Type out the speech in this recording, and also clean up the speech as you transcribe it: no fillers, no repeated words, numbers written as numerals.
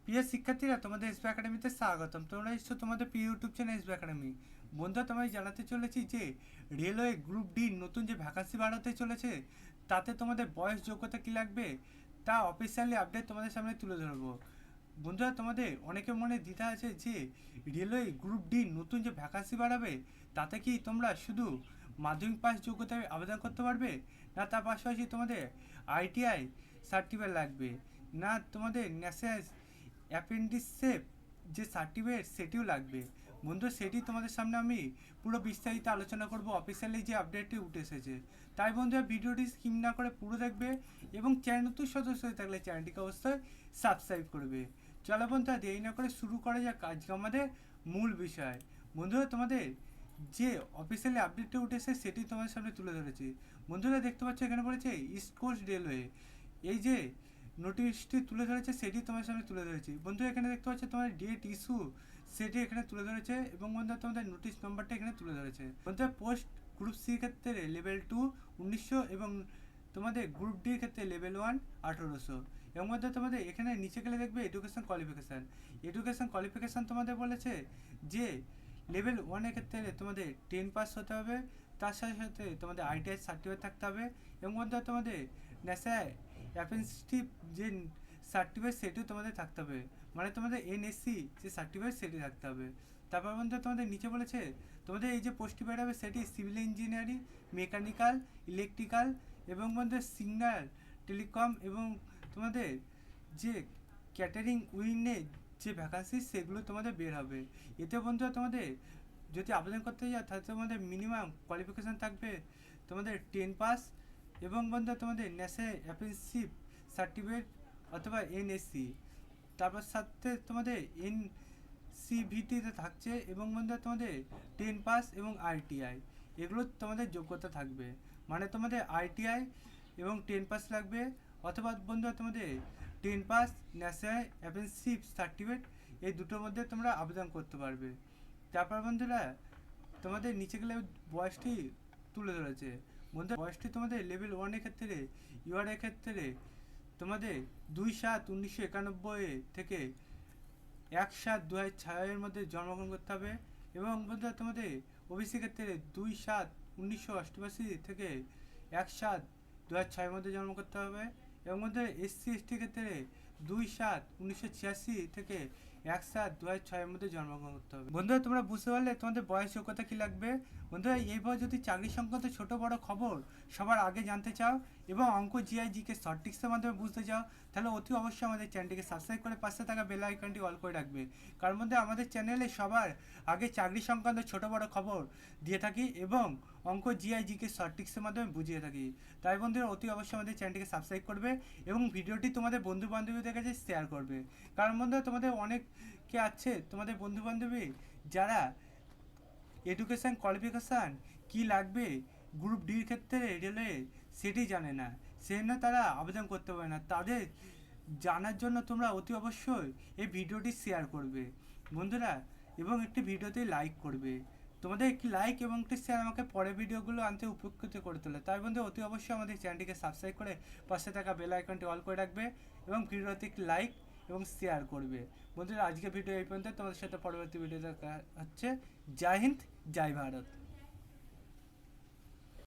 প্রিয় শিক্ষার্থীরা, তোমাদের এসবি একাডেমিতে স্বাগতম। তোমরা এসছো তোমাদের প্রিয় ইউটিউব চ্যানেল এসবি একাডেমি। বন্ধুরা, তোমায় জানাতে চলেছি যে রেলওয়ে গ্রুপ ডি নতুন যে ভ্যাকান্সি বাড়াতে চলেছে, তাতে তোমাদের বয়স যোগ্যতা কী লাগবে তা অফিসিয়ালি আপডেট তোমাদের সামনে তুলে ধরবো। বন্ধুরা, তোমাদের অনেকের মনে দ্বিধা আছে যে রেলওয়ে গ্রুপ ডি নতুন যে ভ্যাকান্সি বাড়াবে, তাতে কি তোমরা শুধু মাধ্যমিক পাস যোগ্যতায় আবেদন করতে পারবে, না তার পাশাপাশি তোমাদের আইটিআই সার্টিফিকেট লাগবে, না তোমাদের ন্যাশনাল অ্যাপ্রেন্টিসশিপ যে সার্টিফিকেট সেটিও লাগবে। বন্ধু, সেটি তোমাদের সামনে আমি পুরো বিস্তারিত আলোচনা করব অফিসিয়ালি যে আপডেটটি উঠে এসেছে। তাই বন্ধুরা, ভিডিওটি স্কিপ না করে পুরো দেখবে এবং চ্যানেল নতুন সদস্য হয়ে থাকলে চ্যানেলটিকে অবশ্যই সাবস্ক্রাইব করবে। চলো বন্ধুরা, দেরি না করে শুরু করা যাক আজকে আমাদের মূল বিষয়। বন্ধুরা, তোমাদের যে অফিসিয়ালি আপডেটটা উঠেছে সেটি তোমাদের সামনে তুলে ধরেছি। বন্ধুরা, দেখতে পাচ্ছ এখানে বলেছে ইস্ট কোস্ট রেলওয়ে এই যে নোটিশটি তুলে ধরেছে সেটি তোমার সামনে তুলে ধরেছি। বন্ধু, এখানে দেখতে পাচ্ছ তোমার ডেট ইস্যু সেটি এখানে তুলে ধরেছে এবং বন্ধু তোমাদের নোটিশ নম্বরটা এখানে তুলে ধরেছে। বন্ধু, পোস্ট গ্রুপ সির ক্ষেত্রে লেভেল 2 1900 এবং তোমাদের গ্রুপ ডির ক্ষেত্রে লেভেল 1 1800। এবং মধ্যে তোমাদের এখানে নিচে গেলে দেখবে এডুকেশন কোয়ালিফিকেশান তোমাদের বলেছে যে লেভেল 1-এর ক্ষেত্রে তোমাদের 10 পাস হতে হবে, তার সাথে সাথে তোমাদের আইটিআই সার্টিফিকেট থাকতে হবে এবং মধ্যে তোমাদের ন্যাশনাল অ্যাপ্রেন্টিসশিপ যে সার্টিফিকেট সেটিও তোমাদের থাকতে হবে, মানে তোমাদের এনএসসি যে সার্টিফিকেট সেটি থাকতে হবে। তারপর বন্ধু তোমাদের নিচে বলেছে তোমাদের এই যে পোস্টটি বেরোবে সেটি সিভিল ইঞ্জিনিয়ারিং, মেকানিক্যাল, ইলেকট্রিক্যাল এবং বন্ধু সিগন্যাল, টেলিকম এবং তোমাদের যে ক্যাটারিং উইংয়ে যে ভ্যাকান্সি সেগুলো তোমাদের বের হবে। এতে বন্ধুরা তোমাদের যদি আবেদন করতে যাও তাহলে তোমাদের মিনিমাম কোয়ালিফিকেশান থাকবে তোমাদের 10 পাস এবং বন্ধু তোমাদের ন্যাশনাল অ্যাপ্রেন্টিসশিপ সার্টিফিকেট অথবা এনএসসি, তারপর সাথে তোমাদের এনসিভিটিতে থাকছে এবং বন্ধু তোমাদের 10 পাস এবং আইটিআই এগুলো তোমাদের যোগ্যতা থাকবে, মানে তোমাদের আইটিআই এবং 10 পাস লাগবে অথবা বন্ধু তোমাদের 10 পাস ন্যাশনাল অ্যাপ্রেন্টিসশিপ সার্টিফিকেট এই দুটোর মধ্যে তোমরা আবেদন করতে পারবে। তারপর বন্ধুরা তোমাদের নিচে গেলে বয়সটি তুলে ধরেছে। বন্ধু, বয়সটি তোমাদের লেভেল 1-এর ক্ষেত্রে ইউআর-এর ক্ষেত্রে তোমাদের 2/7/1991 থেকে 1/7/2006-এর মধ্যে জন্মগ্রহণ করতে হবে এবং বন্ধুরা তোমাদের ওবিসি ক্ষেত্রে 2/7/1988 থেকে 1/7/2006-এর মধ্যে জন্ম করতে হবে এবং মধ্যে SC/ST ক্ষেত্রে 2/7/1986 থেকে 1/7/2006-এর মধ্যে জন্মগ্রহণ করতে হবে। বন্ধুরা, তোমরা বুঝতে পারলে তোমাদের বয়স যোগ্যতা কী লাগবে। বন্ধুরা, এইভাবে যদি চাকরি সংক্রান্ত ছোটো বড়ো খবর সবার আগে জানতে চাও এবং অঙ্ক জিআই জিকে শর্ট টিক্সের মাধ্যমে বুঝতে চাও, তাহলে অতি অবশ্যই আমাদের চ্যানেলটিকে সাবস্ক্রাইব করে পাশে থাকা বেল আইকনটি অল করে রাখবে। কারণ মধ্যে আমাদের চ্যানেলে সবার আগে চাকরি সংক্রান্ত ছোটো বড়ো খবর দিয়ে থাকি এবং অঙ্ক জিআই জিকে শর্ট টিক্সের মাধ্যমে বুঝিয়ে থাকি। তাই বন্ধুরা, অতি অবশ্যই আমাদের চ্যানেলটিকে সাবস্ক্রাইব করবে এবং ভিডিওটি তোমাদের বন্ধু বান্ধবীদের কাছে শেয়ার করবে। কারণ বন্ধুরা, তোমাদের অনেকে আছে তোমাদের বন্ধু বান্ধবী যারা এডুকেশান কোয়ালিফিকেশান কী লাগবে গ্রুপ ডির ক্ষেত্রে রেলওয়ে সেটি জানে না, সেজন্য তারা আবেদন করতে পারে না। তাদের জানার জন্য তোমরা অতি অবশ্যই এই ভিডিওটি শেয়ার করবে বন্ধুরা, এবং একটি ভিডিওতে লাইক করবে। তোমাদের একটি লাইক এবং একটি শেয়ার আমাকে পরের ভিডিওগুলো আনতে উপকৃত করে তোলে। তাই বন্ধু, অতি অবশ্যই আমাদের চ্যানেলটিকে সাবস্ক্রাইব করে পাশে থাকা বেল আইকনটি অল করে রাখবে এবং ভিডিওতে একটি লাইক এবং শেয়ার করবে। বন্ধুরা, আজকে ভিডিও এই পর্যন্ত, তোমাদের সাথে পরবর্তী ভিডিও দেখা হচ্ছে। জয় হিন্দ, জয় ভারত।